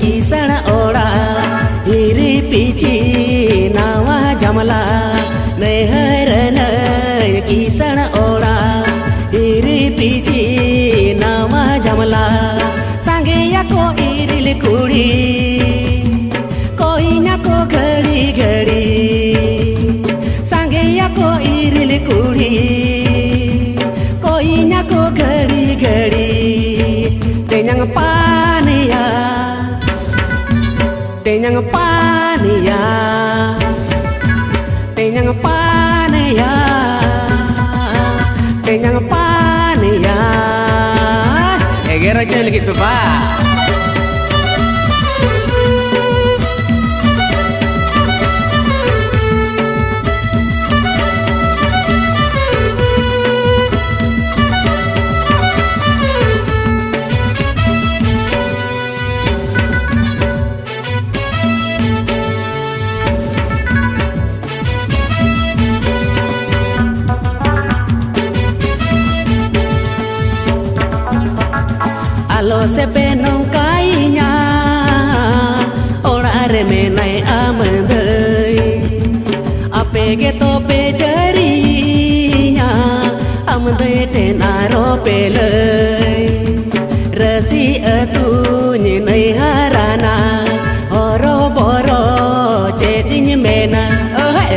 किसण ओड़ा हिरी पीची नावा जमला नहर नय किसण ओड़ा हिरी पीची नावा जमला सांगे या को इरिल कुड़ी कोई ना को घड़ी घड़ी सांगे या को इरिल कुड़ी कोई ना को घड़ी घड़ी तेnyang pania tenyang pania tenyang pania tenyang pania egero aja gitu Pak. Alo sepe nongkainya ora remenai amendei ape geto pe jarinya amendei tenaro pelei resi atu nyinai harana oro boro cedinya mena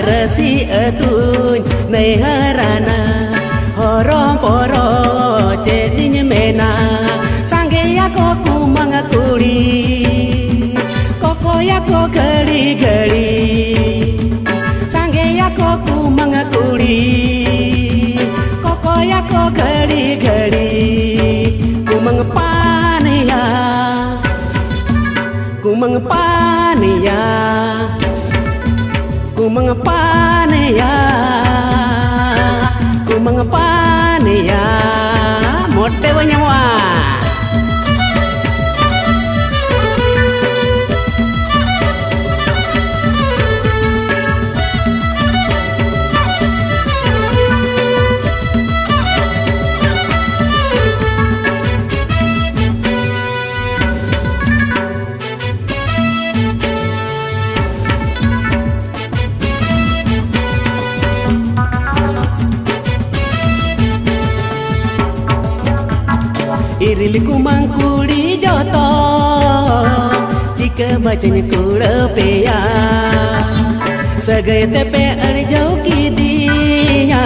resi atu nyinai harana oro boro cedinya mena ko kumang kuri koko ya ko gari gari sange ya ko kumang kuri koko ya ko gari gari kumang pania kumang pania kumang pania kumang pania mote banyawa iril kumang kuri joto jika bacanya kura peya segai tepe arjau kidinya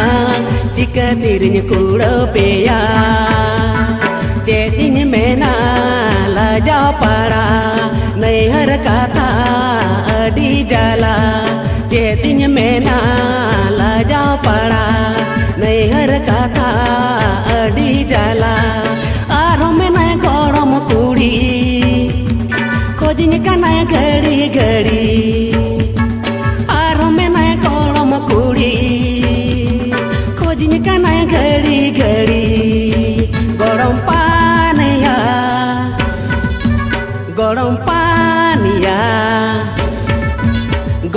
jika dirinya kura peya jadinya mena lajau para nehar kata adi jala jadinya mena lajau para nehar kata adi jala खोजने का नया घड़ी घड़ी आरो में नया कौड़म कुड़ी खोजने का नया घड़ी घड़ी गरम पानिया गरम पानिया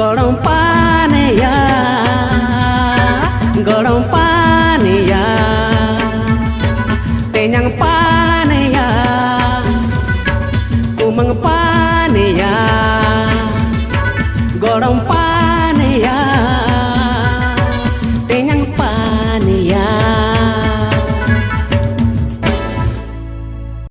गरम पानिया गरम पानिया tenyang pania kumang pania gorong pa